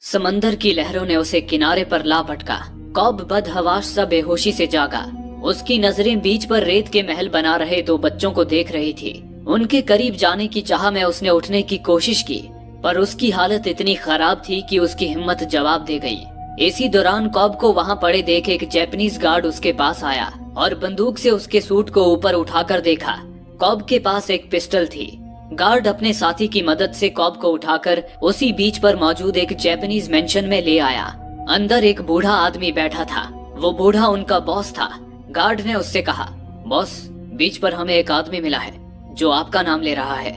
समंदर की लहरों ने उसे किनारे पर ला पटका। कॉब बदहवास सा बेहोशी से जागा। उसकी नजरें बीच पर रेत के महल बना रहे दो बच्चों को देख रही थी। उनके करीब जाने की चाह में उसने उठने की कोशिश की, पर उसकी हालत इतनी खराब थी कि उसकी हिम्मत जवाब दे गई। इसी दौरान कॉब को वहां पड़े देख एक जापानीज गार्ड उसके पास आया और बंदूक से उसके सूट को ऊपर उठाकर देखा। कॉब के पास एक पिस्टल थी। गार्ड अपने साथी की मदद से कॉब को उठाकर उसी बीच पर मौजूद एक जापानीज मेंशन में ले आया। अंदर एक बूढ़ा आदमी बैठा था। वो बूढ़ा उनका बॉस था। गार्ड ने उससे कहा, बॉस, बीच पर हमें एक आदमी मिला है जो आपका नाम ले रहा है।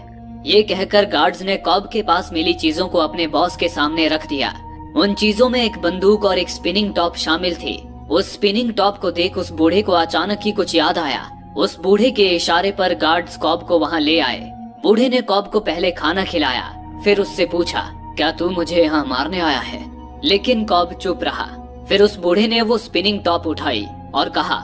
ये कहकर गार्ड्स ने कॉब के पास मिली चीजों को अपने बॉस के सामने रख दिया। उन चीजों में एक बंदूक और एक स्पिनिंग टॉप शामिल थी। उस स्पिनिंग टॉप को देख उस बूढ़े को अचानक ही कुछ याद आया। उस बूढ़े के इशारे पर गार्ड्स कॉब को वहां ले आए। बूढ़े ने कॉब को पहले खाना खिलाया, फिर उससे पूछा, क्या तू मुझे यहाँ मारने आया है? लेकिन कॉब चुप रहा। फिर उस बूढ़े ने वो स्पिनिंग टॉप उठाई और कहा,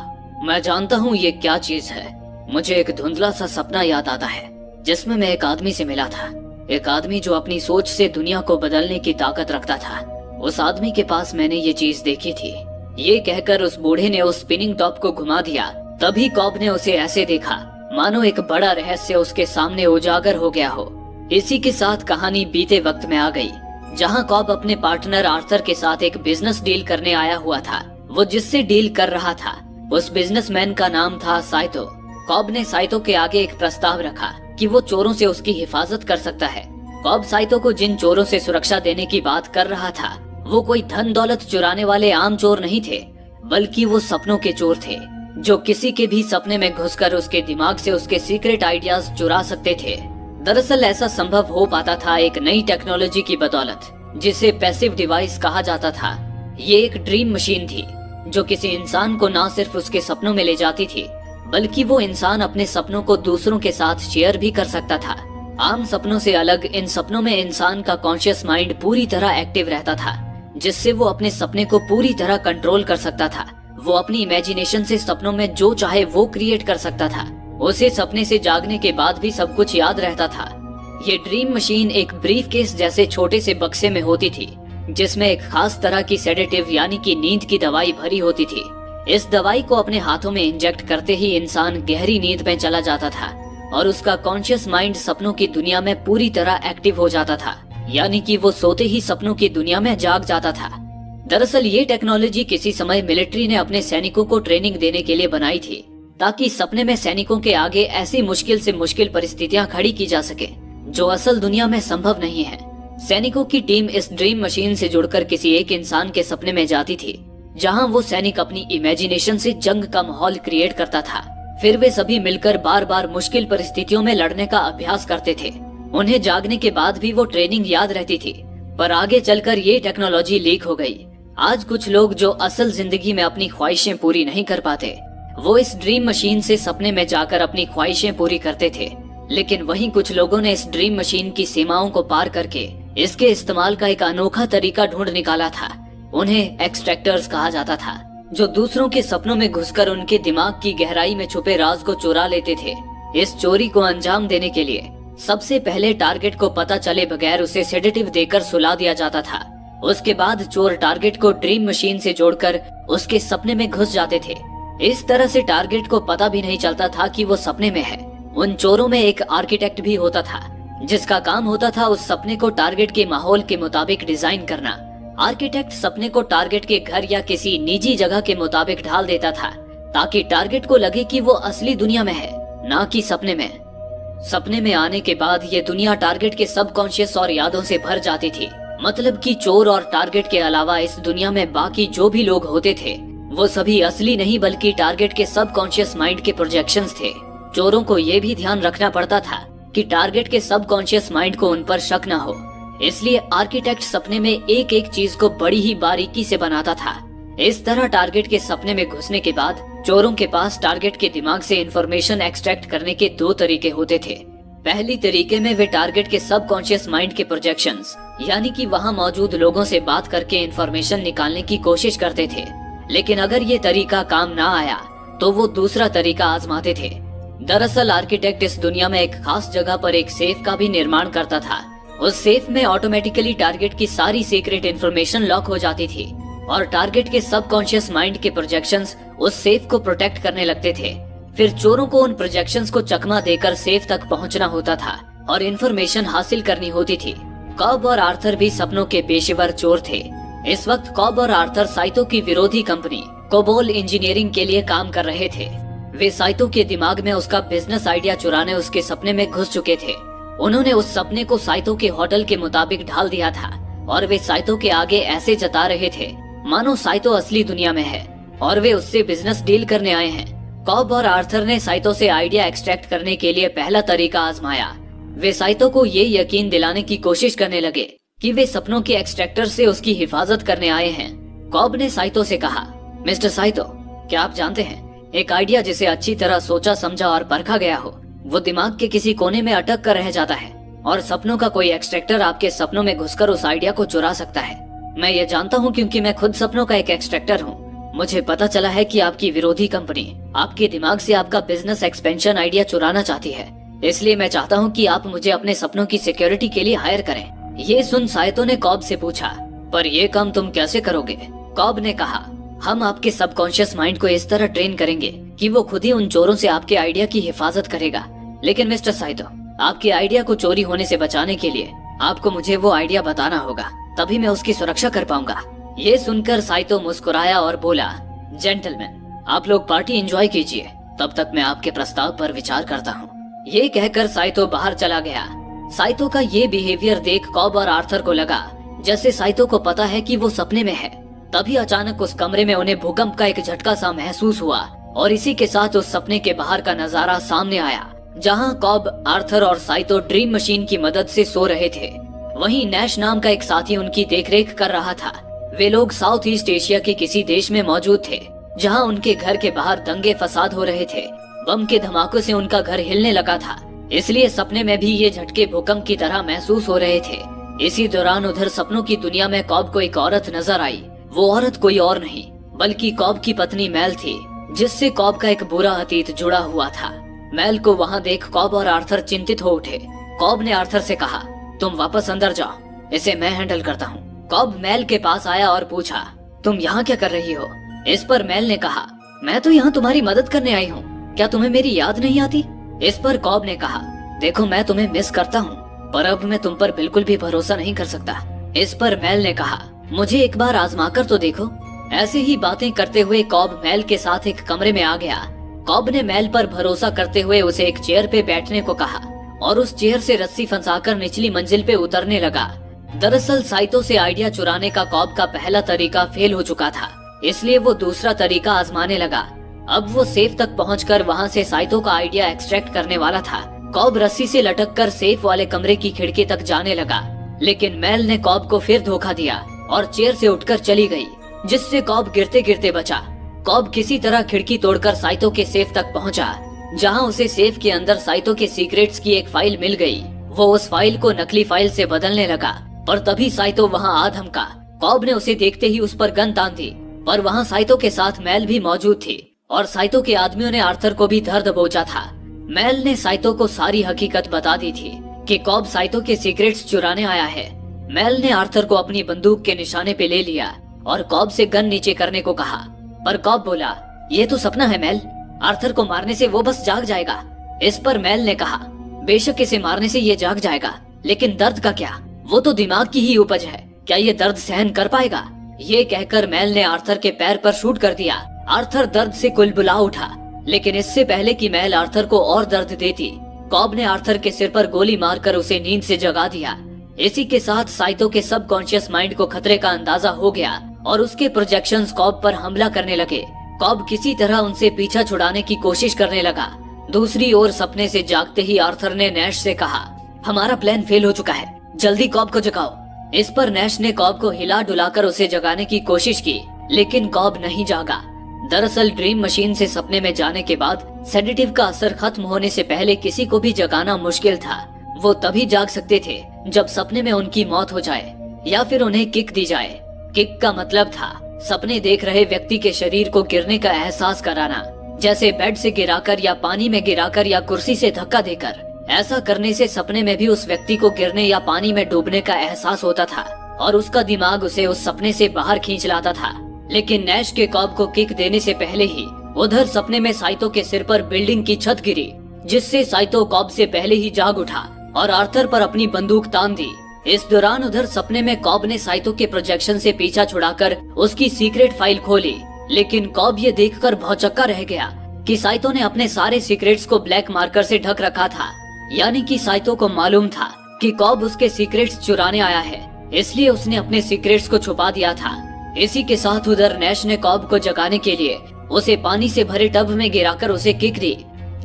मैं जानता हूँ ये क्या चीज है। मुझे एक धुंधला सा सपना याद आता है जिसमें मैं एक आदमी से मिला था। एक आदमी जो अपनी सोच से दुनिया को बदलने की ताकत रखता था। उस आदमी के पास मैंने ये चीज देखी थी। ये कहकर उस बूढ़े ने उस स्पिनिंग टॉप को घुमा दिया। तभी कॉब ने उसे ऐसे देखा मानो एक बड़ा रहस्य उसके सामने उजागर हो गया हो। इसी के साथ कहानी बीते वक्त में आ गई, जहां कॉब अपने पार्टनर आर्थर के साथ एक बिजनेस डील करने आया हुआ था। वो जिससे डील कर रहा था उस बिजनेसमैन का नाम था साइतो। कॉब ने साइतो के आगे एक प्रस्ताव रखा कि वो चोरों से उसकी हिफाजत कर सकता है। कॉब साइतो को जिन चोरों से सुरक्षा देने की बात कर रहा था वो कोई धन दौलत चुराने वाले आम चोर नहीं थे, बल्कि वो सपनों के चोर थे जो किसी के भी सपने में घुसकर उसके दिमाग से उसके सीक्रेट आइडियाज चुरा सकते थे। दरअसल ऐसा संभव हो पाता था एक नई टेक्नोलॉजी की बदौलत, जिसे पैसिव डिवाइस कहा जाता था। ये एक ड्रीम मशीन थी जो किसी इंसान को न सिर्फ उसके सपनों में ले जाती थी, बल्कि वो इंसान अपने सपनों को दूसरों के साथ शेयर भी कर सकता था। आम सपनों से अलग इन सपनों में इंसान का कॉन्शियस माइंड पूरी तरह एक्टिव रहता था, जिससे वो अपने सपने को पूरी तरह कंट्रोल कर सकता था। वो अपनी इमेजिनेशन से सपनों में जो चाहे वो क्रिएट कर सकता था। उसे सपने से जागने के बाद भी सब कुछ याद रहता था। ये ड्रीम मशीन एक ब्रीफ केस जैसे छोटे से बक्से में होती थी, जिसमें एक खास तरह की सेडेटिव यानी कि नींद की दवाई भरी होती थी। इस दवाई को अपने हाथों में इंजेक्ट करते ही इंसान गहरी नींद में चला जाता था और उसका कॉन्शियस माइंड सपनों की दुनिया में पूरी तरह एक्टिव हो जाता था, यानी कि वो सोते ही सपनों की दुनिया में जाग जाता था। दरअसल ये टेक्नोलॉजी किसी समय मिलिट्री ने अपने सैनिकों को ट्रेनिंग देने के लिए बनाई थी, ताकि सपने में सैनिकों के आगे ऐसी मुश्किल से मुश्किल परिस्थितियां खड़ी की जा सके जो असल दुनिया में संभव नहीं है। सैनिकों की टीम इस ड्रीम मशीन से जुड़कर किसी एक इंसान के सपने में जाती थी, जहां वो सैनिक अपनी इमेजिनेशन से जंग का माहौल क्रिएट करता था। फिर वे सभी मिलकर बार बार मुश्किल परिस्थितियों में लड़ने का अभ्यास करते थे। उन्हें जागने के बाद भी वो ट्रेनिंग याद रहती थी, पर आगे चलकर ये टेक्नोलॉजी लीक हो गई। आज कुछ लोग जो असल जिंदगी में अपनी ख्वाहिशें पूरी नहीं कर पाते, वो इस ड्रीम मशीन से सपने में जाकर अपनी ख्वाहिशें पूरी करते थे। लेकिन वहीं कुछ लोगों ने इस ड्रीम मशीन की सीमाओं को पार करके इसके इस्तेमाल का एक अनोखा तरीका ढूंढ निकाला था। उन्हें एक्सट्रैक्टर्स कहा जाता था, जो दूसरों के सपनों में घुसकर उनके दिमाग की गहराई में छुपे राज को चुरा लेते थे। इस चोरी को अंजाम देने के लिए सबसे पहले टारगेट को पता चले बगैर उसे सेडेटिव देकर सुला दिया जाता था। उसके बाद चोर टारगेट को ड्रीम मशीन से जोड़कर उसके सपने में घुस जाते थे। इस तरह से टारगेट को पता भी नहीं चलता था कि वो सपने में है। उन चोरों में एक आर्किटेक्ट भी होता था, जिसका काम होता था उस सपने को टारगेट के माहौल के मुताबिक डिजाइन करना। आर्किटेक्ट सपने को टारगेट के घर या किसी निजी जगह के मुताबिक ढाल देता था, ताकि टारगेट को लगे कि वो असली दुनिया में है, ना कि सपने में। सपने में आने के बाद ये दुनिया टारगेट के सबकॉन्शियस और यादों से भर जाती थी। मतलब कि चोर और टारगेट के अलावा इस दुनिया में बाकी जो भी लोग होते थे, वो सभी असली नहीं बल्कि टारगेट के सबकॉन्शियस माइंड के प्रोजेक्शंस थे। चोरों को ये भी ध्यान रखना पड़ता था कि टारगेट के सबकॉन्शियस माइंड को उन पर शक न हो। इसलिए आर्किटेक्ट सपने में एक एक चीज को बड़ी ही बारीकी से बनाता था। इस तरह टारगेट के सपने में घुसने के बाद चोरों के पास टारगेट के दिमाग से इंफॉर्मेशन एक्सट्रैक्ट करने के दो तरीके होते थे। पहली तरीके में वे टारगेट के सबकॉन्शियस माइंड के प्रोजेक्शंस, यानी कि वहां मौजूद लोगों से बात करके इंफॉर्मेशन निकालने की कोशिश करते थे। लेकिन अगर ये तरीका काम ना आया तो वो दूसरा तरीका आजमाते थे। दरअसल आर्किटेक्ट इस दुनिया में एक खास जगह पर एक सेफ का भी निर्माण करता था, उस सेफ में ऑटोमेटिकली टारगेट की सारी सीक्रेट इन्फॉर्मेशन लॉक हो जाती थी और टारगेट के सबकॉन्शियस माइंड के प्रोजेक्शंस उस सेफ को प्रोटेक्ट करने लगते थे। फिर चोरों को उन प्रोजेक्शंस को चकमा देकर सेफ तक पहुंचना होता था और इन्फॉर्मेशन हासिल करनी होती थी। कॉब और आर्थर भी सपनों के पेशेवर चोर थे। इस वक्त कॉब और आर्थर साइतो की विरोधी कंपनी कोबोल इंजीनियरिंग के लिए काम कर रहे थे। वे साइतो के दिमाग में उसका बिजनेस आइडिया चुराने उसके सपने में घुस चुके थे। उन्होंने उस सपने को साइतो के होटल के मुताबिक ढाल दिया था और वे साइतो के आगे ऐसे जता रहे थे मानो साइतो असली दुनिया में है और वे उससे बिजनेस डील करने आए हैं। कॉब और आर्थर ने साइतो से आइडिया एक्सट्रैक्ट करने के लिए पहला तरीका आजमाया। वे साइतो को ये यकीन दिलाने की कोशिश करने लगे कि वे सपनों के एक्सट्रैक्टर से उसकी हिफाजत करने आए हैं। कॉब ने साइतो से कहा, मिस्टर साइतो, क्या आप जानते हैं एक आइडिया जिसे अच्छी तरह सोचा समझा और परखा गया हो वो दिमाग के किसी कोने में अटक कर रह जाता है और सपनों का कोई एक्सट्रैक्टर आपके सपनों में घुसकर उस आइडिया को चुरा सकता है। मैं ये जानता हूँ क्योंकि मैं खुद सपनों का एक एक्सट्रैक्टर हूँ। मुझे पता चला है कि आपकी विरोधी कंपनी आपके दिमाग से आपका बिजनेस एक्सपेंशन आइडिया चुराना चाहती है, इसलिए मैं चाहता हूँ कि आप मुझे अपने सपनों की सिक्योरिटी के लिए हायर करें। ये सुन साइतो ने कॉब से पूछा, पर ये काम तुम कैसे करोगे? कॉब ने कहा, हम आपके सबकॉन्शियस माइंड को इस तरह ट्रेन करेंगे कि वो खुद ही उन चोरों से आपके आइडिया की हिफाजत करेगा। लेकिन मिस्टर साइतो, आपके आइडिया को चोरी होने से बचाने के लिए आपको मुझे वो आइडिया बताना होगा, तभी मैं उसकी सुरक्षा कर पाऊंगा। ये सुनकर साइतो मुस्कुराया और बोला, जेंटलमैन, आप लोग पार्टी एंजॉय कीजिए, तब तक मैं आपके प्रस्ताव पर विचार करता हूँ। ये कहकर साइतो बाहर चला गया। साइतो का ये बिहेवियर देख कॉब और आर्थर को लगा जैसे साइतो को पता है कि वो सपने में है। तभी अचानक उस कमरे में उन्हें भूकंप का एक झटका सा महसूस हुआ और इसी के साथ उस सपने के बाहर का नजारा सामने आया, जहां कॉब, आर्थर और साइतो ड्रीम मशीन की मदद से सो रहे थे। वहीं नैश नाम का एक साथी उनकी देखरेख कर रहा था। वे लोग साउथ ईस्ट एशिया के किसी देश में मौजूद थे जहां उनके घर के बाहर दंगे फसाद हो रहे थे। बम के धमाकों से उनका घर हिलने लगा था, इसलिए सपने में भी ये झटके भूकंप की तरह महसूस हो रहे थे। इसी दौरान उधर सपनों की दुनिया में कॉब को एक औरत नजर आई। वो औरत कोई और नहीं बल्कि कॉब की पत्नी मैल थी, जिससे कॉब का एक बुरा अतीत जुड़ा हुआ था। मैल को वहाँ देख कॉब और आर्थर चिंतित हो उठे। कॉब ने आर्थर से कहा, तुम वापस अंदर जाओ, इसे मैं हैंडल करता हूँ। कॉब मैल के पास आया और पूछा, तुम यहाँ क्या कर रही हो? इस पर मैल ने कहा, मैं तो यहाँ तुम्हारी मदद करने आई हूँ, क्या तुम्हें मेरी याद नहीं आती? इस पर कॉब ने कहा, देखो मैं तुम्हें मिस करता हूँ, पर अब मैं तुम पर बिल्कुल भी भरोसा नहीं कर सकता। इस पर मैल ने कहा, मुझे एक बार आजमा कर तो देखो। ऐसे ही बातें करते हुए कॉब मैल के साथ एक कमरे में आ गया। कॉब ने मैल पर भरोसा करते हुए उसे एक चेयर पे बैठने को कहा और उस चेयर से रस्सी फंसाकर निचली मंजिल पे उतरने लगा। दरअसल साइतो से आइडिया चुराने का कॉब का पहला तरीका फेल हो चुका था, इसलिए वो दूसरा तरीका आजमाने लगा। अब वो सेफ तक पहुंचकर वहां से साइतो का आइडिया एक्सट्रैक्ट करने वाला था। कॉब रस्सी से लटककर सेफ वाले कमरे की खिड़की तक जाने लगा, लेकिन मैल ने कॉब को फिर धोखा दिया और चेयर से उठकर चली गई, जिससे कॉब गिरते गिरते बचा। कॉब किसी तरह खिड़की तोड़कर साइतो के सेफ तक पहुंचा, जहां उसे सेफ के अंदर साइतो के सीक्रेट्स की एक फाइल मिल गई। वो उस फाइल को नकली फाइल से बदलने लगा, पर तभी साइतो वहां आ धमका। कॉब ने उसे देखते ही उस पर गन तान दी, पर वहां साइतो के साथ मैल भी मौजूद थी और साइतो के आदमियों ने आर्थर को भी धर दबोचा था। मैल ने साइतो को सारी हकीकत बता दी थी कि कॉब साइतो के सीक्रेट्स चुराने आया है। मैल ने आर्थर को अपनी बंदूक के निशाने पे ले लिया और कॉब से गन नीचे करने को कहा, पर कॉब बोला, ये तो सपना है मैल, आर्थर को मारने से वो बस जाग जाएगा। इस पर मैल ने कहा, बेशक इसे मारने से ये जाग जाएगा, लेकिन दर्द का क्या? वो तो दिमाग की ही उपज है, क्या ये दर्द सहन कर पाएगा? ये कहकर मैल ने आर्थर के पैर पर शूट कर दिया। आर्थर दर्द से कुलबुला उठा, लेकिन इससे पहले कि मैल आर्थर को और दर्द देती, कॉब ने आर्थर के सिर पर गोली मारकर उसे नींद से जगा दिया। इसी के साथ साइतो के सबकॉन्शियस माइंड को खतरे का अंदाजा हो गया और उसके प्रोजेक्शंस कॉब पर हमला करने लगे। कॉब किसी तरह उनसे पीछा छुड़ाने की कोशिश करने लगा। दूसरी ओर सपने से जागते ही आर्थर ने नैश से कहा, हमारा प्लान फेल हो चुका है, जल्दी कॉब को जगाओ। इस पर नैश ने कॉब को हिला डुलाकर उसे जगाने की कोशिश की, लेकिन कॉब नहीं जागा। दरअसल ड्रीम मशीन से सपने में जाने के बाद सेडेटिव का असर खत्म होने से पहले किसी को भी जगाना मुश्किल था। वो तभी जाग सकते थे जब सपने में उनकी मौत हो जाए या फिर उन्हें किक दी जाए। किक का मतलब था सपने देख रहे व्यक्ति के शरीर को गिरने का एहसास कराना, जैसे बेड से गिराकर या पानी में गिराकर या कुर्सी से धक्का देकर। ऐसा करने से सपने में भी उस व्यक्ति को गिरने या पानी में डूबने का एहसास होता था और उसका दिमाग उसे उस सपने से बाहर खींच लाता था। लेकिन नैश के कॉब को किक देने से पहले ही उधर सपने में साइतो के सिर पर बिल्डिंग की छत गिरी, जिससे साइतो कॉब से पहले ही जाग उठा और आर्थर पर अपनी बंदूक तान दी। इस दौरान उधर सपने में कॉब ने साइतो के प्रोजेक्शन से पीछा छुड़ाकर उसकी सीक्रेट फाइल खोली, लेकिन कॉब ये देखकर भौचक्का रह गया कि साइतो ने अपने सारे सीक्रेट्स को ब्लैक मार्कर से ढक रखा था। यानी कि साइतो को मालूम था कि कॉब उसके सीक्रेट्स चुराने आया है, इसलिए उसने अपने सीक्रेट्स को छुपा दिया था। इसी के साथ उधर नैश ने कॉब को जगाने के लिए उसे पानी से भरे टब में गिराकर उसे किक दी,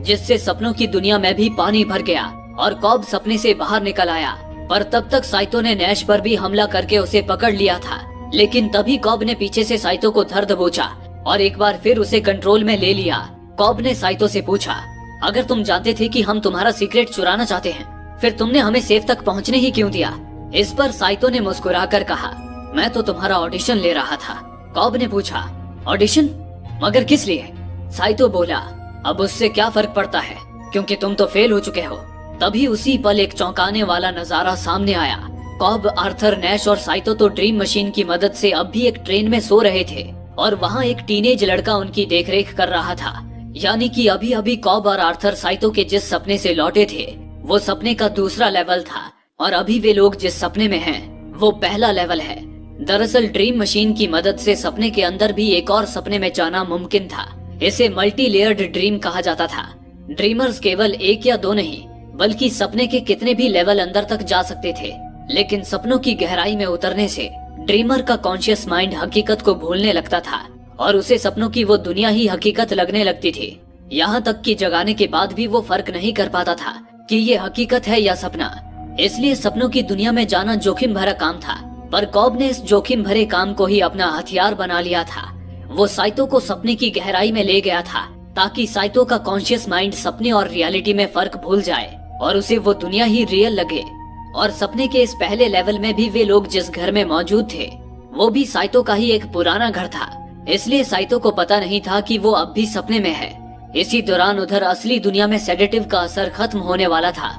जिससे सपनों की दुनिया में भी पानी भर गया और कॉब सपने से बाहर निकल आया। पर तब तक साइतो ने नैश पर भी हमला करके उसे पकड़ लिया था। लेकिन तभी कॉब ने पीछे से साइतो को धर दबोचा और एक बार फिर उसे कंट्रोल में ले लिया। कॉब ने साइतो से पूछा, अगर तुम जानते थे कि हम तुम्हारा सीक्रेट चुराना चाहते हैं, फिर तुमने हमें सेफ तक पहुंचने ही क्यों दिया? इस पर साइतो ने मुस्कुराकर कहा, मैं तो तुम्हारा ऑडिशन ले रहा था। कॉब ने पूछा, ऑडिशन? मगर किस लिए? साइतो बोला, अब उससे क्या फर्क पड़ता है, क्योंकि तुम तो फेल हो चुके हो। तभी उसी पल एक चौंकाने वाला नजारा सामने आया। कॉब, आर्थर, नैश और साइतो तो ड्रीम मशीन की मदद से अब भी एक ट्रेन में सो रहे थे और वहाँ एक टीनेज लड़का उनकी देखरेख कर रहा था। यानी कि अभी अभी कॉब और आर्थर साइतो के जिस सपने से लौटे थे वो सपने का दूसरा लेवल था और अभी वे लोग जिस सपने में हैं वो पहला लेवल है। दरअसल ड्रीम मशीन की मदद से सपने के अंदर भी एक और सपने में जाना मुमकिन था। इसे मल्टी लेयर्ड ड्रीम कहा जाता था। ड्रीमर्स केवल एक या दो नहीं बल्कि सपने के कितने भी लेवल अंदर तक जा सकते थे। लेकिन सपनों की गहराई में उतरने से ड्रीमर का कॉन्शियस माइंड हकीकत को भूलने लगता था और उसे सपनों की वो दुनिया ही हकीकत लगने लगती थी। यहाँ तक कि जगाने के बाद भी वो फर्क नहीं कर पाता था कि ये हकीकत है या सपना। इसलिए सपनों की दुनिया में जाना जोखिम भरा काम था, पर कॉब ने इस जोखिम भरे काम को ही अपना हथियार बना लिया था। वो साइतो को सपने की गहराई में ले गया था ताकि साइतो का कॉन्शियस माइंड सपने और रियलिटी में फर्क भूल जाए और उसे वो दुनिया ही रियल लगे। और सपने के इस पहले लेवल में भी वे लोग जिस घर में मौजूद थे वो भी साइतो का ही एक पुराना घर था, इसलिए साइतो को पता नहीं था कि वो अब भी सपने में है। इसी दौरान उधर असली दुनिया में सेडेटिव का असर खत्म होने वाला था।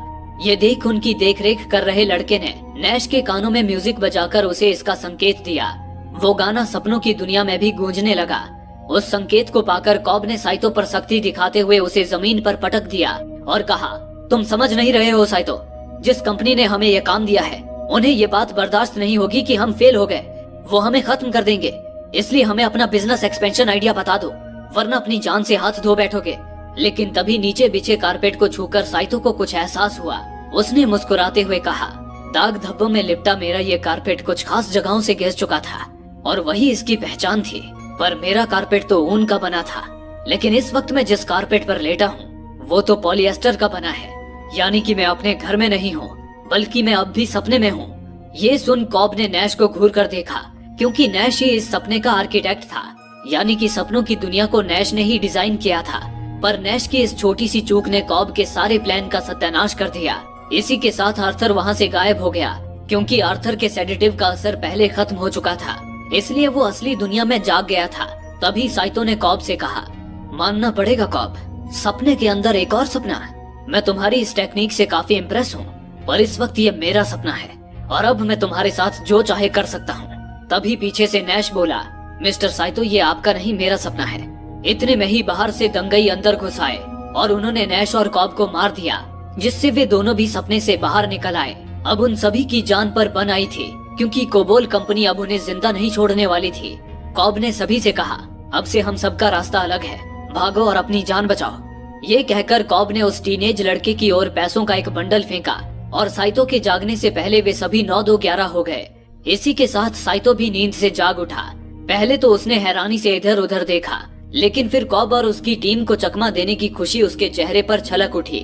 ये देख उनकी देखरेख कर रहे लड़के ने नैश के कानों में म्यूजिक बजाकर उसे इसका संकेत दिया। वो गाना सपनों की दुनिया में भी गूंजने लगा। उस संकेत को पाकर कॉब ने साइतो पर सख्ती दिखाते हुए उसे जमीन पर पटक दिया और कहा, तुम समझ नहीं रहे हो साइतो, जिस कंपनी ने हमें ये काम दिया है उन्हें ये बात बर्दाश्त नहीं होगी कि हम फेल हो गए। वो हमें खत्म कर देंगे, इसलिए हमें अपना बिजनेस एक्सपेंशन आइडिया बता दो, वरना अपनी जान से हाथ धो बैठोगे। लेकिन तभी नीचे बिछे कारपेट को छूकर साइतो को कुछ एहसास हुआ। उसने मुस्कुराते हुए कहा, दाग धब्बों में लिपटा मेरा ये कारपेट कुछ खास जगहों से घिस चुका था और वही इसकी पहचान थी। पर मेरा कारपेट तो ऊन का बना था, लेकिन इस वक्त मैं जिस कारपेट पर लेटा हूँ वो तो पॉलिएस्टर का बना है। यानी कि मैं अपने घर में नहीं हूँ बल्कि मैं अब भी सपने में हूँ। ये सुन कॉब ने नैश को घूर कर देखा, क्योंकि नैश ही इस सपने का आर्किटेक्ट था। यानी कि सपनों की दुनिया को नैश ने ही डिजाइन किया था। पर नैश की इस छोटी सी चूक ने कॉब के सारे प्लान का सत्यानाश कर दिया। इसी के साथ आर्थर वहाँ से गायब हो गया, क्योंकि आर्थर के सेडेटिव का असर पहले खत्म हो चुका था, इसलिए वो असली दुनिया में जाग गया था। तभी साइतो ने कॉब से कहा, मानना पड़ेगा कॉब, सपने के अंदर एक और सपना। मैं तुम्हारी इस टेक्निक से काफी इम्प्रेस हूँ, पर इस वक्त ये मेरा सपना है और अब मैं तुम्हारे साथ जो चाहे कर सकता हूँ। तभी पीछे से नैश बोला, मिस्टर साइतो, ये आपका नहीं मेरा सपना है। इतने में ही बाहर से दंगई अंदर घुस आए और उन्होंने नैश और कॉब को मार दिया, जिससे वे दोनों भी सपने से बाहर निकल आए। अब उन सभी की जान पर बन आई थी, क्योंकि कोबोल कंपनी अब उन्हें जिंदा नहीं छोड़ने वाली थी। कॉब ने सभी से कहा, अब से हम सबका रास्ता अलग है, भागो और अपनी जान बचाओ। ये कहकर कॉब ने उस टीनेज लड़के की ओर पैसों का एक बंडल फेंका और साइतो के जागने से पहले वे सभी 9-2-11 हो गए। इसी के साथ साइतो भी नींद से जाग उठा। पहले तो उसने हैरानी से इधर उधर देखा, लेकिन फिर कॉब और उसकी टीम को चकमा देने की खुशी उसके चेहरे पर छलक उठी।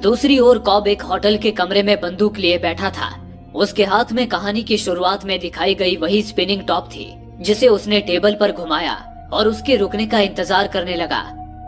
दूसरी ओर कॉब एक होटल के कमरे में बंदूक लिए बैठा था। उसके हाथ में कहानी की शुरुआत में दिखाई गई वही स्पिनिंग टॉप थी, जिसे उसने टेबल पर घुमाया और उसके रुकने का इंतजार करने लगा।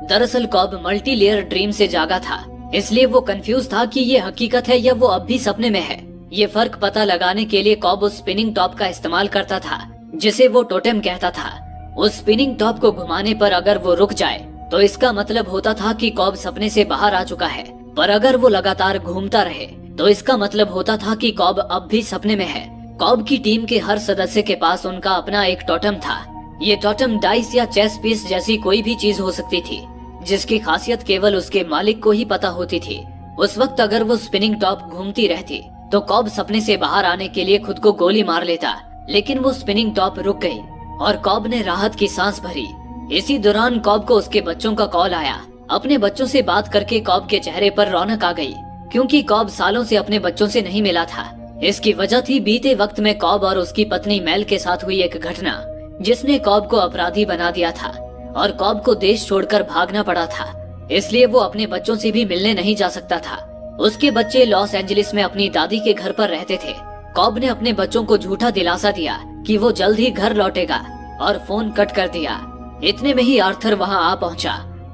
दरअसल कॉब मल्टी लेयर ड्रीम से जागा था, इसलिए वो कंफ्यूज था कि ये हकीकत है या वो अब भी सपने में है। ये फर्क पता लगाने के लिए कॉब उस स्पिनिंग टॉप का इस्तेमाल करता था, जिसे वो टोटेम कहता था। उस स्पिनिंग टॉप को घुमाने पर अगर वो रुक जाए तो इसका मतलब होता था कि कॉब सपने से बाहर आ चुका है। पर अगर वो लगातार घूमता रहे तो इसका मतलब होता था कि कॉब अब भी सपने में है। कॉब की टीम के हर सदस्य के पास उनका अपना एक टोटम था। ये टोटम डाइस या चेस पीस जैसी कोई भी चीज हो सकती थी, जिसकी खासियत केवल उसके मालिक को ही पता होती थी। उस वक्त अगर वो स्पिनिंग टॉप घूमती रहती तो कॉब सपने से बाहर आने के लिए खुद को गोली मार लेता, लेकिन वो स्पिनिंग टॉप रुक गई और कॉब ने राहत की सांस भरी। इसी दौरान कॉब को उसके बच्चों का कॉल आया। अपने बच्चों से बात करके कॉब के चेहरे पर रौनक आ गई, क्योंकि कॉब सालों से अपने बच्चों से नहीं मिला था। इसकी वजह थी बीते वक्त में कॉब और उसकी पत्नी मेल के साथ हुई एक घटना, जिसने कॉब को अपराधी बना दिया था और कॉब को देश छोड़कर भागना पड़ा था। इसलिए वो अपने बच्चों से भी मिलने नहीं जा सकता था। उसके बच्चे लॉस एंजलिस में अपनी दादी के घर पर रहते थे। कॉब ने अपने बच्चों को झूठा दिलासा दिया कि वो जल्द ही घर लौटेगा और फोन कट कर दिया। इतने में ही आर्थर वहां आ पहुंचा।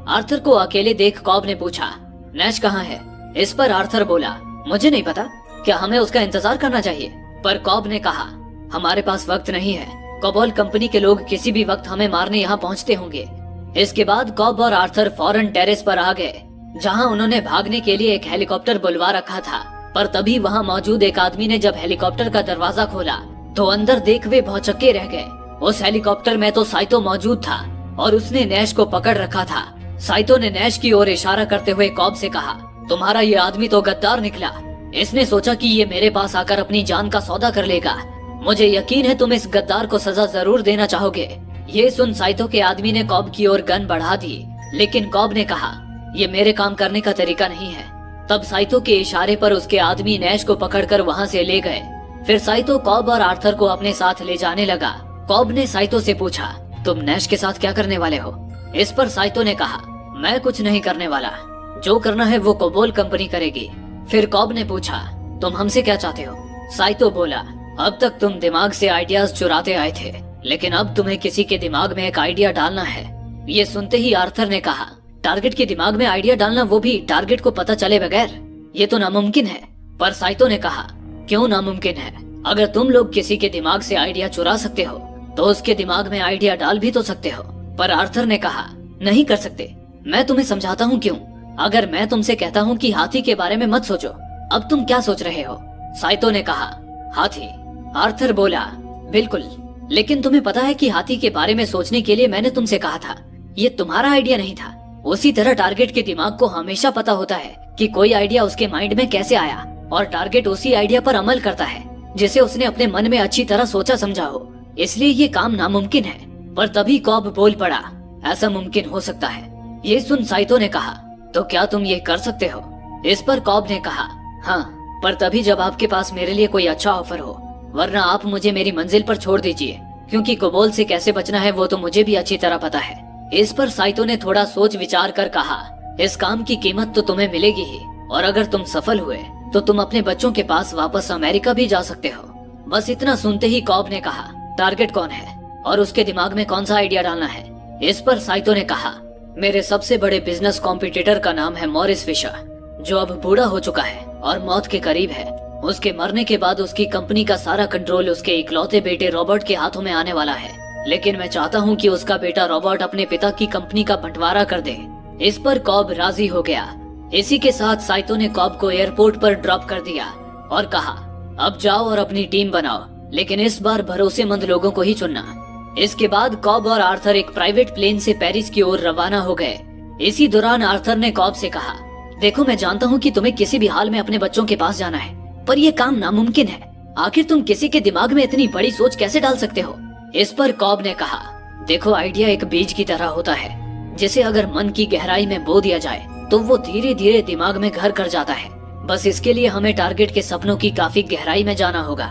आर्थर को अकेले देख कॉब ने पूछा, नैश कहाँ है? इस पर आर्थर बोला, मुझे नहीं पता, क्या हमें उसका इंतजार करना चाहिए? पर कॉब ने कहा, हमारे पास वक्त नहीं है। कोबोल कंपनी के लोग किसी भी वक्त हमें मारने यहाँ पहुँचते होंगे। इसके बाद कॉब और आर्थर फौरन टेरेस पर आ गए, जहाँ उन्होंने भागने के लिए एक हेलीकॉप्टर बुलवा रखा था। पर तभी वहाँ मौजूद एक आदमी ने जब हेलीकॉप्टर का दरवाजा खोला तो अंदर देख वे भौचक्के रह गए। उस हेलीकॉप्टर में तो साइतो मौजूद था और उसने नैश को पकड़ रखा था। साइतो ने नैश की ओर इशारा करते हुए कॉब से कहा, तुम्हारा ये आदमी तो गद्दार निकला। इसने सोचा कि ये मेरे पास आकर अपनी जान का सौदा कर लेगा। मुझे यकीन है तुम इस गद्दार को सजा जरूर देना चाहोगे। ये सुन साइतो के आदमी ने कॉब की ओर गन बढ़ा दी, लेकिन कॉब ने कहा, ये मेरे काम करने का तरीका नहीं है। तब साइतो के इशारे पर उसके आदमी नैश को पकड़कर वहाँ से ले गए। फिर साइतो कॉब और आर्थर को अपने साथ ले जाने लगा। कॉब ने साइतो से पूछा, तुम नैश के साथ क्या करने वाले हो? इस पर साइतो ने कहा, मैं कुछ नहीं करने वाला, जो करना है वो कोबोल कंपनी करेगी। फिर कॉब ने पूछा, तुम हमसे क्या चाहते हो? साइतो बोला, अब तक तुम दिमाग से आइडियाज चुराते आए थे, लेकिन अब तुम्हें किसी के दिमाग में एक आइडिया डालना है। ये सुनते ही आर्थर ने कहा, टारगेट के दिमाग में आइडिया डालना, वो भी टारगेट को पता चले बगैर? ये तो नामुमकिन है। पर साइतो ने कहा, क्यों नामुमकिन है? अगर तुम लोग किसी के दिमाग से आइडिया चुरा सकते हो तो उसके दिमाग में आइडिया डाल भी तो सकते हो। पर आर्थर ने कहा, नहीं कर सकते। मैं तुम्हें समझाता हूँ क्यों। अगर मैं तुमसे कहता हूँ कि हाथी के बारे में मत सोचो, अब तुम क्या सोच रहे हो? साइतो ने कहा, हाथी। आर्थर बोला, बिल्कुल, लेकिन तुम्हें पता है कि हाथी के बारे में सोचने के लिए मैंने तुमसे कहा था। ये तुम्हारा आइडिया नहीं था। उसी तरह टारगेट के दिमाग को हमेशा पता होता है कि कोई आइडिया उसके माइंड में कैसे आया, और टारगेट उसी आइडिया पर अमल करता है जिसे उसने अपने मन में अच्छी तरह सोचा समझा हो। इसलिए ये काम नामुमकिन है। पर तभी कॉब बोल पड़ा, ऐसा मुमकिन हो सकता है। ये सुन साइतो ने कहा, तो क्या तुम ये कर सकते हो? इस पर कॉब ने कहा, हाँ, पर तभी जब आपके पास मेरे लिए कोई अच्छा ऑफर हो, वरना आप मुझे मेरी मंजिल पर छोड़ दीजिए, क्योंकि कोबोल से कैसे बचना है वो तो मुझे भी अच्छी तरह पता है। इस पर साइतो ने थोड़ा सोच विचार कर कहा, इस काम की कीमत तो तुम्हें मिलेगी ही, और अगर तुम सफल हुए तो तुम अपने बच्चों के पास वापस अमेरिका भी जा सकते हो। बस इतना सुनते ही कॉब ने कहा, टारगेट कौन है और उसके दिमाग में कौन सा आइडिया डालना है? इस पर साइतो ने कहा, मेरे सबसे बड़े बिजनेस कॉम्पिटिटर का नाम है मॉरिस फिशर, जो अब बूढ़ा हो चुका है और मौत के करीब है। उसके मरने के बाद उसकी कंपनी का सारा कंट्रोल उसके इकलौते बेटे रॉबर्ट के हाथों में आने वाला है, लेकिन मैं चाहता हूँ कि उसका बेटा रॉबर्ट अपने पिता की कंपनी का बंटवारा कर दे। इस पर कॉब राजी हो गया। इसी के साथ साइतो ने कॉब को एयरपोर्ट पर ड्रॉप कर दिया और कहा, अब जाओ और अपनी टीम बनाओ, लेकिन इस बार भरोसेमंद लोगों को ही चुनना। इसके बाद कॉब और आर्थर एक प्राइवेट प्लेन से पेरिस की ओर रवाना हो गए। इसी दौरान आर्थर ने कॉब से कहा, देखो मैं जानता हूँ कि तुम्हें किसी भी हाल में अपने बच्चों के पास जाना है, पर यह काम नामुमकिन है। आखिर तुम किसी के दिमाग में इतनी बड़ी सोच कैसे डाल सकते हो? इस पर कॉब ने कहा, देखो आइडिया एक बीज की तरह होता है, जिसे अगर मन की गहराई में बो दिया जाए तो वो धीरे धीरे दिमाग में घर कर जाता है। बस इसके लिए हमें टारगेट के सपनों की काफी गहराई में जाना होगा।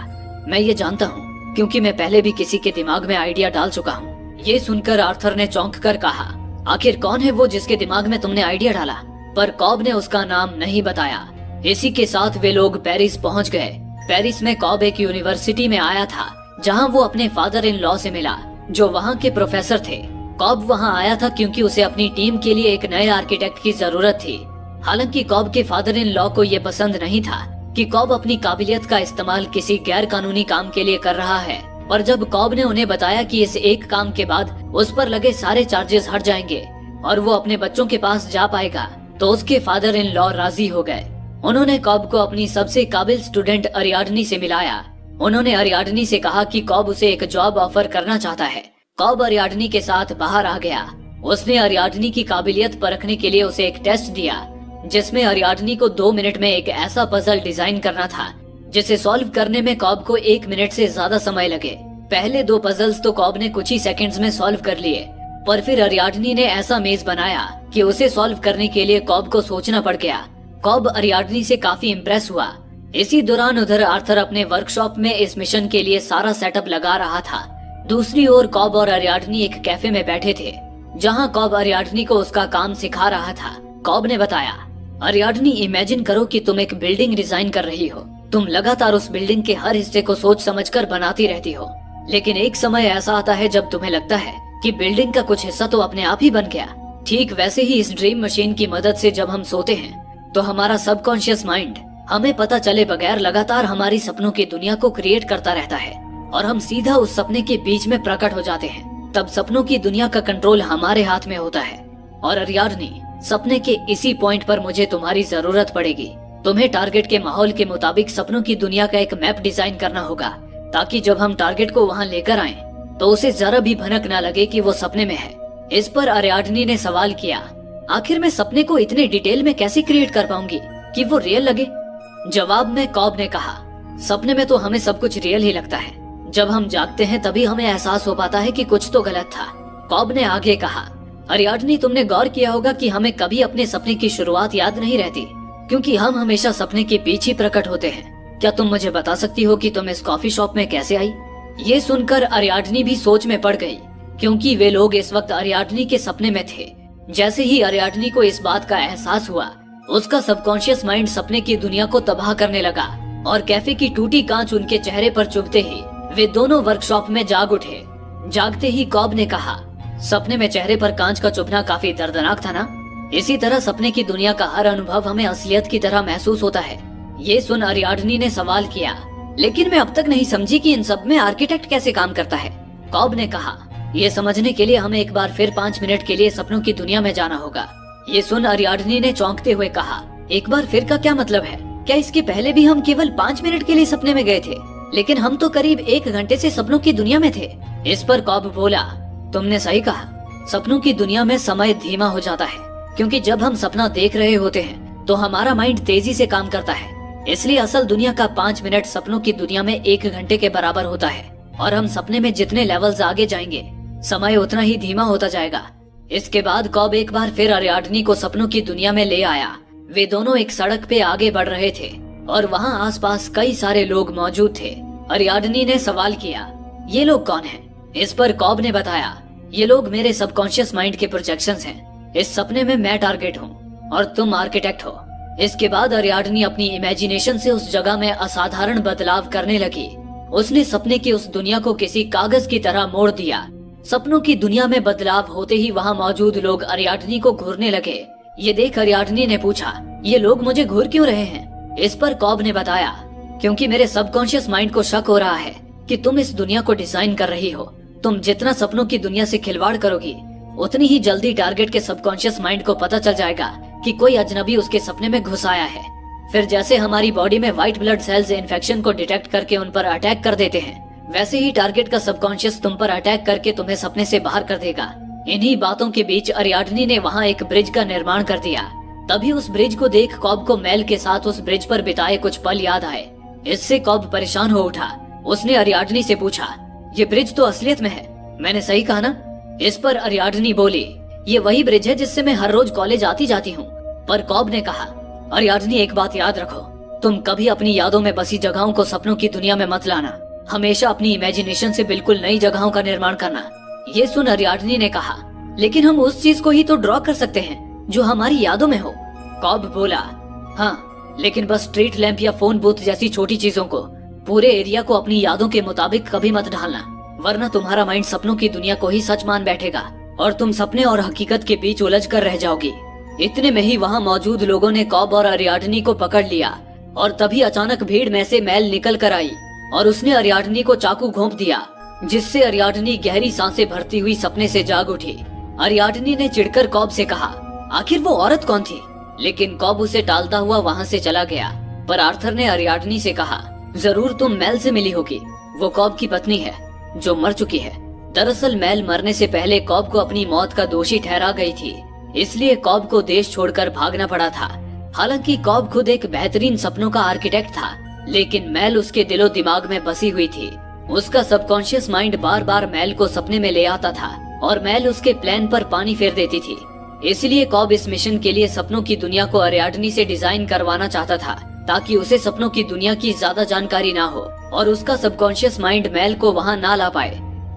मैं ये जानता हूँ क्योंकि मैं पहले भी किसी के दिमाग में आइडिया डाल चुका हूँ। ये सुनकर आर्थर ने चौंक कर कहा, आखिर कौन है वो जिसके दिमाग में तुमने आइडिया डाला? पर कॉब ने उसका नाम नहीं बताया। इसी के साथ वे लोग पेरिस पहुँच गए। पेरिस में कॉब एक यूनिवर्सिटी में आया था, जहाँ वो अपने फादर इन लॉ से मिला, जो वहाँ के प्रोफेसर थे। कॉब वहाँ आया था क्योंकि उसे अपनी टीम के लिए एक नए आर्किटेक्ट की जरूरत थी। हालांकि कॉब के फादर इन लॉ को ये पसंद नहीं था कि कॉब अपनी काबिलियत का इस्तेमाल किसी गैर कानूनी काम के लिए कर रहा है। पर जब कॉब ने उन्हें बताया कि इस एक काम के बाद उस पर लगे सारे चार्जेस हट जाएंगे, और वो अपने बच्चों के पास जा पाएगा, तो उसके फादर इन लॉ राजी हो गए। उन्होंने कॉब को अपनी सबसे काबिल स्टूडेंट अरियाडनी से मिलाया। उन्होंने अरियाडनी से कहा कि कॉब उसे एक जॉब ऑफर करना चाहता है। कॉब अरियाडनी के साथ बाहर आ गया। उसने अरियाडनी की काबिलियत परखने के लिए उसे एक टेस्ट दिया, जिसमें अरियाडनी को 2 मिनट में एक ऐसा पजल डिजाइन करना था जिसे सॉल्व करने में कॉब को 1 मिनट से ज्यादा समय लगे। पहले 2 पजल्स तो कॉब ने कुछ ही सेकंड्स में सॉल्व कर लिए, पर फिर अरियाडनी ने ऐसा मेज बनाया कि उसे सॉल्व करने के लिए कॉब को सोचना पड़ गया। कॉब अरियाडनी से काफी इम्प्रेस हुआ। इसी दौरान उधर आर्थर अपने वर्कशॉप में इस मिशन के लिए सारा सेटअप लगा रहा था। दूसरी ओर कॉब और अरियाडनी एक कैफे में बैठे थे, जहां कॉब अरियाडनी को उसका काम सिखा रहा था। कॉब ने बताया, अरियाडनी, इमेजिन करो कि तुम एक बिल्डिंग डिजाइन कर रही हो। तुम लगातार उस बिल्डिंग के हर हिस्से को सोच समझकर बनाती रहती हो, लेकिन एक समय ऐसा आता है जब तुम्हें लगता है कि बिल्डिंग का कुछ हिस्सा तो अपने आप ही बन गया। ठीक वैसे ही इस ड्रीम मशीन की मदद से जब हम सोते हैं तो हमारा सबकॉन्शियस माइंड हमें पता चले बगैर लगातार हमारी सपनों की दुनिया को क्रिएट करता रहता है और हम सीधा उस सपने के बीच में प्रकट हो जाते हैं। तब सपनों की दुनिया का कंट्रोल हमारे हाथ में होता है। और अरियाडनी, सपने के इसी पॉइंट पर मुझे तुम्हारी जरूरत पड़ेगी। तुम्हें टारगेट के माहौल के मुताबिक सपनों की दुनिया का एक मैप डिजाइन करना होगा, ताकि जब हम टारगेट को वहाँ लेकर आए तो उसे जरा भी भनक न लगे कि वो सपने में है। इस पर अरियाडनी ने सवाल किया, आखिर मैं सपने को इतने डिटेल में कैसे क्रिएट कर पाऊंगी कि वो रियल लगे? जवाब में कॉब ने कहा, सपने में तो हमें सब कुछ रियल ही लगता है। जब हम जागते हैं तभी हमें एहसास हो पाता है कि कुछ तो गलत था। कॉब ने आगे कहा, अरियाडनी, तुमने गौर किया होगा कि हमें कभी अपने सपने की शुरुआत याद नहीं रहती, क्योंकि हम हमेशा सपने के पीछे प्रकट होते हैं। क्या तुम मुझे बता सकती हो कि तुम इस कॉफी शॉप में कैसे आई? ये सुनकर अरियाडनी भी सोच में पड़ गई, क्योंकि वे लोग इस वक्त अरियाडनी के सपने में थे। जैसे ही अरियाडनी को इस बात का एहसास हुआ, उसका सबकॉन्शियस माइंड सपने की दुनिया को तबाह करने लगा और कैफे की टूटी कांच उनके चेहरे पर चुभते ही वे दोनों वर्कशॉप में जाग उठे। जागते ही कॉब ने कहा, सपने में चेहरे पर कांच का चुभना काफी दर्दनाक था ना? इसी तरह सपने की दुनिया का हर अनुभव हमें असलियत की तरह महसूस होता है। ये सुन अरियाडनी ने सवाल किया, लेकिन मैं अब तक नहीं समझी कि इन सब में आर्किटेक्ट कैसे काम करता है। कॉब ने कहा, ये समझने के लिए हमें एक बार फिर 5 मिनट के लिए सपनों की दुनिया में जाना होगा। ये सुन अरियाडनी ने चौंकते हुए कहा, एक बार फिर का क्या मतलब है? क्या इसके पहले भी हम केवल 5 मिनट के लिए सपने में गए थे? लेकिन हम तो करीब 1 घंटे से सपनों की दुनिया में थे। इस पर कॉब बोला, तुमने सही कहा, सपनों की दुनिया में समय धीमा हो जाता है, क्योंकि जब हम सपना देख रहे होते हैं तो हमारा माइंड तेजी से काम करता है। इसलिए असल दुनिया का 5 मिनट सपनों की दुनिया में 1 घंटे के बराबर होता है, और हम सपने में जितने लेवल्स आगे जाएंगे समय उतना ही धीमा होता जाएगा। इसके बाद कॉब एक बार फिर अरियाडनी को सपनों की दुनिया में ले आया। वे दोनों एक सड़क पे आगे बढ़ रहे थे और वहाँ आसपास कई सारे लोग मौजूद थे। अरियाडनी ने सवाल किया, ये लोग कौन हैं? इस पर कॉब ने बताया, ये लोग मेरे सबकॉन्शियस माइंड के प्रोजेक्शंस हैं। इस सपने में मैं टारगेट हूँ और तुम आर्किटेक्ट हो। इसके बाद अरियाडनी अपनी इमेजिनेशन से उस जगह में असाधारण बदलाव करने लगी। उसने सपने की उस दुनिया को किसी कागज की तरह मोड़ दिया। सपनों की दुनिया में बदलाव होते ही वहाँ मौजूद लोग अरियाडनी को घूरने लगे। ये देख अरियाडनी ने पूछा, ये लोग मुझे घूर क्यों रहे हैं? इस पर कॉब ने बताया, क्योंकि मेरे सबकॉन्शियस माइंड को शक हो रहा है कि तुम इस दुनिया को डिजाइन कर रही हो। तुम जितना सपनों की दुनिया से खिलवाड़ करोगी, उतनी ही जल्दी टारगेट के सबकॉन्शियस माइंड को पता चल जाएगा कि कोई अजनबी उसके सपने में घुस आया है। फिर जैसे हमारी बॉडी में व्हाइट ब्लड सेल्स इन्फेक्शन को डिटेक्ट करके उन पर अटैक कर देते हैं, वैसे ही टारगेट का सबकॉन्शियस तुम पर अटैक करके तुम्हें सपने से बाहर कर देगा। इन्हीं बातों के बीच अरियाडनी ने वहाँ एक ब्रिज का निर्माण कर दिया। तभी उस ब्रिज को देख कॉब को मेल के साथ उस ब्रिज पर बिताए कुछ पल याद आए। इससे कॉब परेशान हो उठा। उसने अरियाडनी से पूछा, ये ब्रिज तो असलियत में है, मैंने सही कहा ना? इस पर अरियाडनी बोली, ये वही ब्रिज है जिससे मैं हर रोज कॉलेज आती जाती हूँ। पर कॉब ने कहा, अरियाडनी, एक बात याद रखो, तुम कभी अपनी यादों में बसी जगहों को सपनों की दुनिया में मत लाना। हमेशा अपनी इमेजिनेशन से बिल्कुल नई जगहों का निर्माण करना। ये सुन अरियाडनी ने कहा, लेकिन हम उस चीज को ही तो ड्रॉ कर सकते हैं जो हमारी यादों में हो। कॉब बोला, हाँ, लेकिन बस स्ट्रीट लैंप या फोन बूथ जैसी छोटी चीजों को पूरे एरिया को अपनी यादों के मुताबिक कभी मत ढालना, वरना तुम्हारा माइंड सपनों की दुनिया को ही सच मान बैठेगा और तुम सपने और हकीकत के बीच उलझ कर रह जाओगी। इतने में ही वहाँ मौजूद लोगों ने कॉब और अरियाडनी को पकड़ लिया और तभी अचानक भीड़ में से मेल निकल कर आई और उसने अरियाडनी को चाकू घोंप दिया, जिससे अरियाडनी गहरी सांसें भरती हुई सपने से जाग उठी। अरियाडनी ने चिढ़कर कॉब से कहा, आखिर वो औरत कौन थी? लेकिन कॉब उसे टालता हुआ वहाँ से चला गया। पर आर्थर ने अरियाडनी से कहा, जरूर तुम मेल से मिली होगी। वो कॉब की पत्नी है जो मर चुकी है। दरअसल मेल मरने से पहले कॉब को अपनी मौत का दोषी ठहरा गई थी, इसलिए कॉब को देश छोड़कर भागना पड़ा था। हालांकि कॉब खुद एक बेहतरीन सपनों का आर्किटेक्ट था, लेकिन मेल उसके दिलो दिमाग में बसी हुई थी। उसका सबकॉन्शियस माइंड बार बार मेल को सपने में ले आता था और मेल उसके प्लान पर पानी फेर देती थी। इसलिए कॉब इस मिशन के लिए सपनों की दुनिया को अरियाडनी से डिजाइन करवाना चाहता था, ताकि उसे सपनों की दुनिया की ज्यादा जानकारी ना हो और उसका सबकॉन्शियस माइंड मेल को वहाँ ना ला पाए।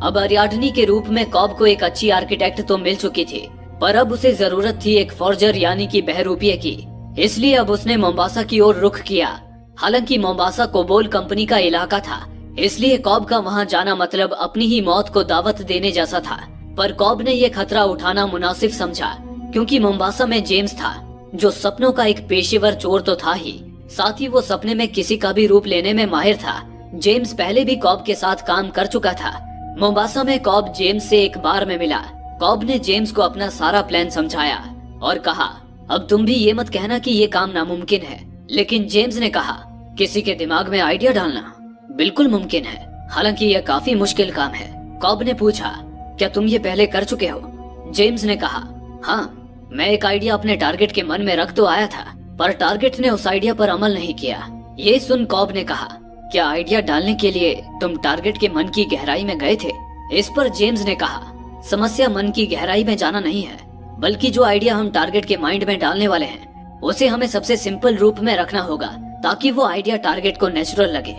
अब अरियाडनी के रूप में कॉब को एक अच्छी आर्किटेक्ट तो मिल चुकी थी, पर अब उसे जरूरत थी एक फॉर्जर यानी कि बहरूपिये की। इसलिए अब उसने मोम्बासा की ओर रुख किया। हालांकि मोम्बासा कोबोल कंपनी का इलाका था, इसलिए कॉब का वहां जाना मतलब अपनी ही मौत को दावत देने जैसा था। पर कॉब ने यह खतरा उठाना मुनासिब समझा, क्योंकि मोम्बासा में जेम्स था, जो सपनों का एक पेशेवर चोर तो था ही, साथ ही वो सपने में किसी का भी रूप लेने में माहिर था। जेम्स पहले भी कॉब के साथ काम कर चुका था। मोम्बासा में कॉब जेम्स से एक बार में मिला। कॉब ने जेम्स को अपना सारा प्लान समझाया और कहा, अब तुम भी ये मत कहना कि ये काम नामुमकिन है। लेकिन जेम्स ने कहा, किसी के दिमाग में आइडिया डालना बिल्कुल मुमकिन है, हालांकि यह काफी मुश्किल काम है। कॉब ने पूछा, क्या तुम ये पहले कर चुके हो? जेम्स ने कहा, हाँ, मैं एक आइडिया अपने टारगेट के मन में रख तो आया था, पर टारगेट ने उस आइडिया पर अमल नहीं किया। ये सुन कॉब ने कहा, क्या आइडिया डालने के लिए तुम टारगेट के मन की गहराई में गए थे? इस पर जेम्स ने कहा, समस्या मन की गहराई में जाना नहीं है, बल्कि जो आइडिया हम टारगेट के माइंड में डालने वाले हैं उसे हमें सबसे सिंपल रूप में रखना होगा, ताकि वो आइडिया टारगेट को नेचुरल लगे।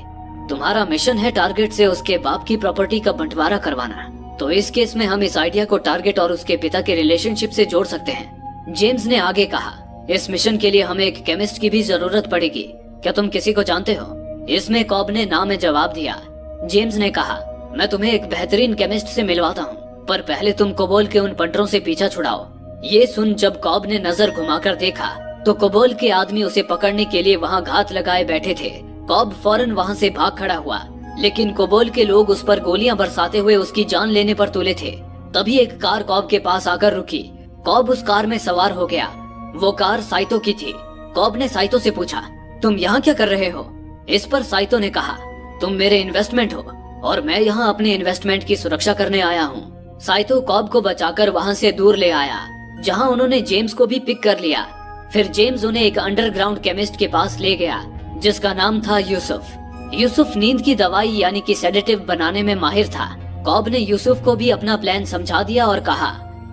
तुम्हारा मिशन है टारगेट से उसके बाप की प्रॉपर्टी का बंटवारा करवाना, तो इस केस में हम इस आइडिया को टारगेट और उसके पिता के रिलेशनशिप से जोड़ सकते हैं। जेम्स ने आगे कहा, इस मिशन के लिए हमें एक केमिस्ट की भी जरूरत पड़ेगी। क्या तुम किसी को जानते हो? इसमें कॉब ने ना में जवाब दिया। जेम्स ने कहा, मैं तुम्हें एक बेहतरीन केमिस्ट से मिलवाता हूँ, पर पहले तुम कोबोल के उन पंटरों से पीछा छुड़ाओ। ये सुन जब कॉब ने नजर घुमाकर देखा तो कोबोल के आदमी उसे पकड़ने के लिए वहाँ घात लगाए बैठे थे। कॉब फौरन वहाँ से भाग खड़ा हुआ, लेकिन कोबोल के लोग उस पर गोलियां बरसाते हुए उसकी जान लेने पर तुले थे। तभी एक कार कॉब के पास आकर रुकी। कॉब उस कार में सवार हो गया। वो कार साइतो की थी। कॉब ने साइतो से पूछा, तुम यहाँ क्या कर रहे हो? इस पर साइतो ने कहा, तुम मेरे इन्वेस्टमेंट हो और मैं यहाँ अपने इन्वेस्टमेंट की सुरक्षा करने आया हूँ। साइतो कॉब को बचाकर वहाँ से दूर ले आया, जहाँ उन्होंने जेम्स को भी पिक कर लिया। फिर जेम्स उन्हें एक अंडरग्राउंड केमिस्ट के पास ले गया, जिसका नाम था यूसुफ। यूसुफ नींद की दवाई यानी कि सेडेटिव बनाने में माहिर था। कॉब ने यूसुफ को भी अपना प्लान समझा दिया और कहा,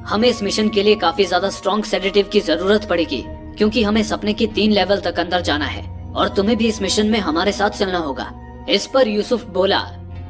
हमें इस मिशन के लिए काफी ज्यादा स्ट्रॉन्ग सेडेटिव की जरूरत पड़ेगी, क्योंकि हमें सपने के 3 लेवल तक अंदर जाना है और तुम्हें भी इस मिशन में हमारे साथ चलना होगा। इस पर यूसुफ बोला,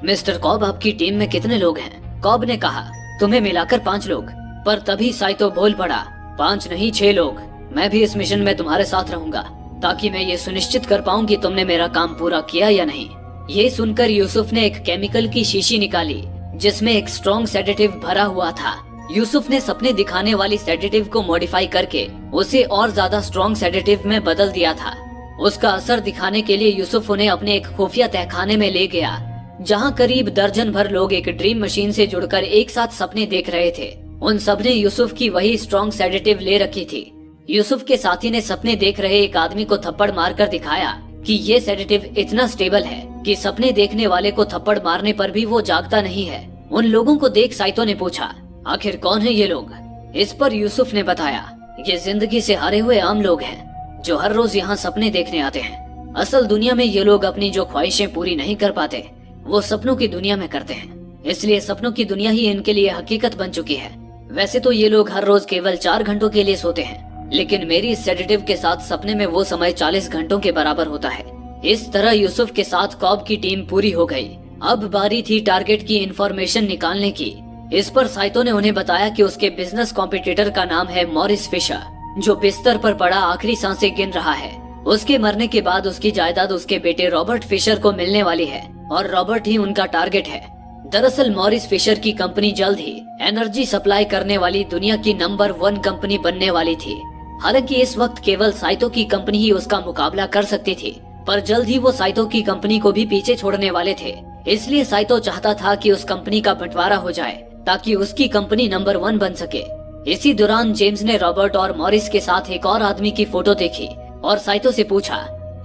मिस्टर कॉब, आपकी टीम में कितने लोग हैं? कॉब ने कहा, तुम्हें मिलाकर 5 लोग। पर तभी साइतो बोल पड़ा, 5 नहीं 6 लोग। मैं भी इस मिशन में तुम्हारे साथ रहूंगा, ताकि मैं ये सुनिश्चित कर पाऊं कि तुमने मेरा काम पूरा किया या नहीं। ये सुनकर यूसुफ ने एक केमिकल की शीशी निकाली, जिसमें एक स्ट्रॉन्ग सेडेटिव भरा हुआ था। यूसुफ ने सपने दिखाने वाली सेडेटिव को मॉडिफाई करके उसे और ज्यादा स्ट्रॉन्ग सेडेटिव में बदल दिया था। उसका असर दिखाने के लिए यूसुफ उन्हें अपने एक खुफिया तहखाने में ले गया, जहां करीब दर्जन भर लोग एक ड्रीम मशीन से जुड़कर एक साथ सपने देख रहे थे। उन सबने यूसुफ की वही स्ट्रॉन्ग सेडेटिव ले रखी थी। यूसुफ के साथी ने सपने देख रहे एक आदमी को थप्पड़ मारकर दिखाया कि ये सेडेटिव इतना स्टेबल है कि सपने देखने वाले को थप्पड़ मारने पर भी वो जागता नहीं है। उन लोगों को देख साइतो ने पूछा, आखिर कौन है ये लोग? इस पर यूसुफ ने बताया, ये जिंदगी से हारे हुए आम लोग हैं, जो हर रोज यहाँ सपने देखने आते हैं। असल दुनिया में ये लोग अपनी जो ख्वाहिशें पूरी नहीं कर पाते, वो सपनों की दुनिया में करते हैं। इसलिए सपनों की दुनिया ही इनके लिए हकीकत बन चुकी है। वैसे तो ये लोग हर रोज केवल 4 घंटों के लिए सोते हैं, लेकिन मेरी इस सेडेटिव के साथ सपने में वो समय 40 घंटों के बराबर होता है। इस तरह यूसुफ के साथ कॉब की टीम पूरी हो गई। अब बारी थी टारगेट की इंफॉर्मेशन निकालने की। इस पर साइतो ने उन्हें बताया कि उसके बिजनेस कॉम्पिटिटर का नाम है मॉरिस फिशर, जो बिस्तर पर पड़ा आखिरी सांसें गिन रहा है। उसके मरने के बाद उसकी जायदाद उसके बेटे रॉबर्ट फिशर को मिलने वाली है और रॉबर्ट ही उनका टारगेट है। दरअसल मॉरिस फिशर की कंपनी जल्द ही एनर्जी सप्लाई करने वाली दुनिया की नंबर 1 कंपनी बनने वाली थी। हालांकि इस वक्त केवल साइतो की कंपनी ही उसका मुकाबला कर सकती थी, पर जल्द ही वो साइतो की कंपनी को भी पीछे छोड़ने वाले थे। इसलिए साइतो चाहता था कि उस कंपनी का बंटवारा हो जाए, ताकि उसकी कंपनी नंबर 1 बन सके। इसी दौरान जेम्स ने रॉबर्ट और मॉरिस के साथ एक और आदमी की फोटो देखी और साइतो से पूछा,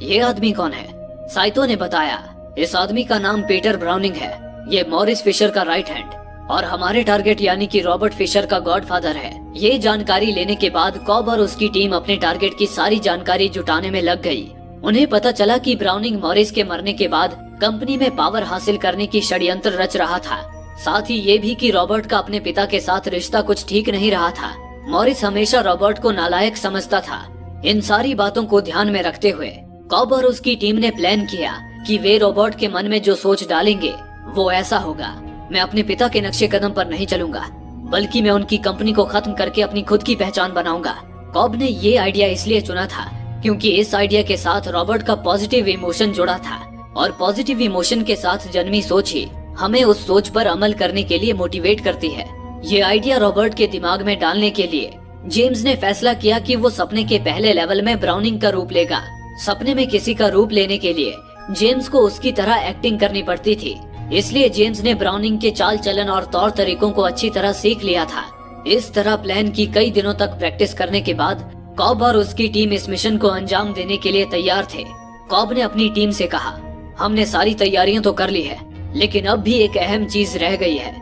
ये आदमी कौन है? साइतो ने बताया, इस आदमी का नाम पीटर ब्राउनिंग है। ये मॉरिस फिशर का राइट हैंड और हमारे टारगेट यानी कि रॉबर्ट फिशर का गॉडफादर है। ये जानकारी लेने के बाद कॉब और उसकी टीम अपने टारगेट की सारी जानकारी जुटाने में लग गई। उन्हें पता चला कि ब्राउनिंग मॉरिस के मरने के बाद कंपनी में पावर हासिल करने की षड्यंत्र रच रहा था। साथ ही ये भी कि रॉबर्ट का अपने पिता के साथ रिश्ता कुछ ठीक नहीं रहा था। मॉरिस हमेशा रॉबर्ट को नालायक समझता था। इन सारी बातों को ध्यान में रखते हुए कॉब और उसकी टीम ने प्लान किया कि वे रॉबर्ट के मन में जो सोच डालेंगे वो ऐसा होगा। मैं अपने पिता के नक्शे कदम पर नहीं चलूंगा, बल्कि मैं उनकी कंपनी को खत्म करके अपनी खुद की पहचान बनाऊंगा। कॉब ने ये आइडिया इसलिए चुना था क्योंकि इस आइडिया के साथ रॉबर्ट का पॉजिटिव इमोशन जुड़ा था और पॉजिटिव इमोशन के साथ जन्मी सोच ही हमें उस सोच पर अमल करने के लिए मोटिवेट करती है। ये आइडिया रॉबर्ट के दिमाग में डालने के लिए जेम्स ने फैसला किया कि वो सपने के पहले लेवल में ब्राउनिंग का रूप लेगा। सपने में किसी का रूप लेने के लिए जेम्स को उसकी तरह एक्टिंग करनी पड़ती थी, इसलिए जेम्स ने ब्राउनिंग के चाल चलन और तौर तरीकों को अच्छी तरह सीख लिया था। इस तरह प्लान की कई दिनों तक प्रैक्टिस करने के बाद कॉब और उसकी टीम इस मिशन को अंजाम देने के लिए तैयार थे। कॉब ने अपनी टीम से कहा, हमने सारी तैयारियां तो कर ली है, लेकिन अब भी एक अहम चीज रह गई है।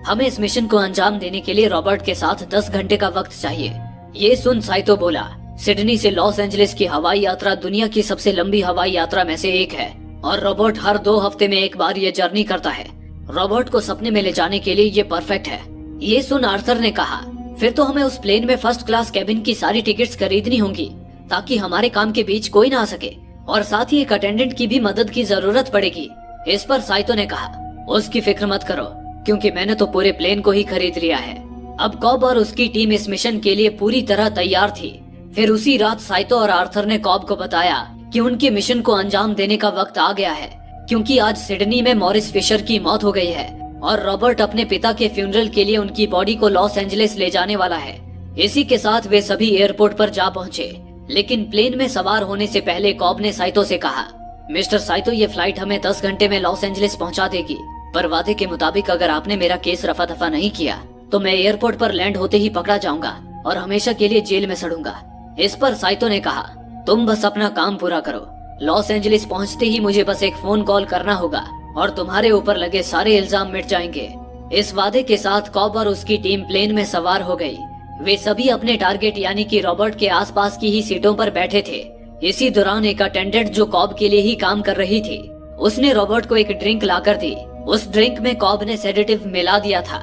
हमें इस मिशन को अंजाम देने के लिए रॉबर्ट के साथ 10 घंटे का वक्त चाहिए। ये सुन साइतो बोला, सिडनी से लॉस एंजलिस की हवाई यात्रा दुनिया की सबसे लंबी हवाई यात्रा में से एक है और रॉबर्ट हर 2 हफ्ते में एक बार ये जर्नी करता है। रॉबर्ट को सपने में ले जाने के लिए ये परफेक्ट है। ये सुन आर्थर ने कहा, फिर तो हमें उस प्लेन में फर्स्ट क्लास कैबिन की सारी टिकट्स खरीदनी होंगी ताकि हमारे काम के बीच कोई ना आ सके, और साथ ही एक अटेंडेंट की भी मदद की जरूरत पड़ेगी। इस पर साइतो ने कहा, उसकी फिक्र मत करो क्योंकि मैंने तो पूरे प्लेन को ही खरीद लिया है। अब कॉब और उसकी टीम इस मिशन के लिए पूरी तरह तैयार थी। फिर उसी रात साइतो और आर्थर ने कॉब को बताया कि उनके मिशन को अंजाम देने का वक्त आ गया है, क्योंकि आज सिडनी में मॉरिस फिशर की मौत हो गई है और रॉबर्ट अपने पिता के फ्यूनरल के लिए उनकी बॉडी को लॉस एंजलिस ले जाने वाला है। इसी के साथ वे सभी एयरपोर्ट पर जा पहुंचे, लेकिन प्लेन में सवार होने से पहले कॉब ने साइतो से कहा, मिस्टर साइतो, ये फ्लाइट हमें 10 घंटे में लॉस एंजलिस पहुंचा देगी, पर वादे के मुताबिक अगर आपने मेरा केस रफा दफा नहीं किया तो मैं एयरपोर्ट पर लैंड होते ही पकड़ा जाऊंगा और हमेशा के लिए जेल में सड़ूंगा। इस पर साइतो ने कहा, तुम बस अपना काम पूरा करो। लॉस एंजलिस पहुंचते ही मुझे बस एक फोन कॉल करना होगा और तुम्हारे ऊपर लगे सारे इल्जाम मिट जाएंगे। इस वादे के साथ कॉब और उसकी टीम प्लेन में सवार हो गई। वे सभी अपने टारगेट यानी कि रॉबर्ट के आसपास की ही सीटों पर बैठे थे। इसी दौरान एक अटेंडेंट जो कॉब के लिए ही काम कर रही थी, उसने रॉबर्ट को एक ड्रिंक लाकर दी। उस ड्रिंक में कॉब ने सेडेटिव मिला दिया था।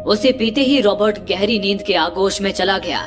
उसे पीते ही रॉबर्ट गहरी नींद के आगोश में चला गया।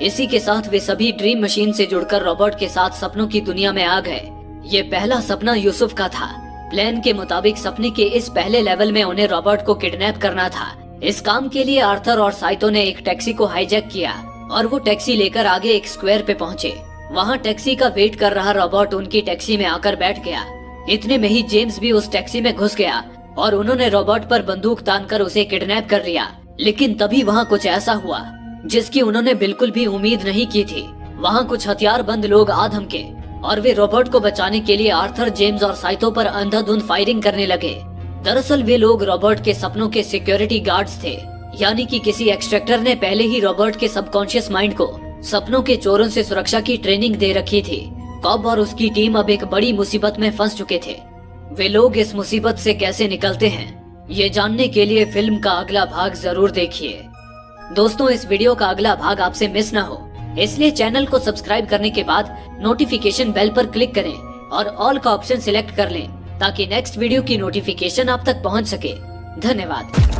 इसी के साथ वे सभी ड्रीम मशीन से जुड़कर रॉबर्ट के साथ सपनों की दुनिया में आ गए। ये पहला सपना यूसुफ का था। प्लान के मुताबिक सपने के इस पहले लेवल में उन्हें रॉबर्ट को किडनैप करना था। इस काम के लिए आर्थर और साइतो ने एक टैक्सी को हाईजैक किया और वो टैक्सी लेकर आगे एक स्क्वायर पे पहुंचे। वहाँ टैक्सी का वेट कर रहा रॉबर्ट उनकी टैक्सी में आकर बैठ गया। इतने में ही जेम्स भी उस टैक्सी में घुस गया और उन्होंने रॉबर्ट पर बंदूक तानकर उसे किडनैप कर लिया। लेकिन तभी वहाँ कुछ ऐसा हुआ जिसकी उन्होंने बिल्कुल भी उम्मीद नहीं की थी। वहाँ कुछ हथियारबंद लोग आ धमके और वे रॉबर्ट को बचाने के लिए आर्थर, जेम्स और साइतो पर अंधाधुंध फायरिंग करने लगे। दरअसल वे लोग रॉबर्ट के सपनों के सिक्योरिटी गार्ड्स थे, यानी कि किसी एक्सट्रैक्टर ने पहले ही रॉबर्ट के सबकॉन्शियस माइंड को सपनों के चोरों से सुरक्षा की ट्रेनिंग दे रखी थी। कॉब और उसकी टीम अब एक बड़ी मुसीबत में फंस चुके थे। वे लोग इस मुसीबत से कैसे निकलते हैं, ये जानने के लिए फिल्म का अगला भाग जरूर देखिए। दोस्तों, इस वीडियो का अगला भाग आपसे मिस ना हो, इसलिए चैनल को सब्सक्राइब करने के बाद नोटिफिकेशन बेल पर क्लिक करें और ऑल का ऑप्शन सिलेक्ट कर लें ताकि नेक्स्ट वीडियो की नोटिफिकेशन आप तक पहुंच सके। धन्यवाद।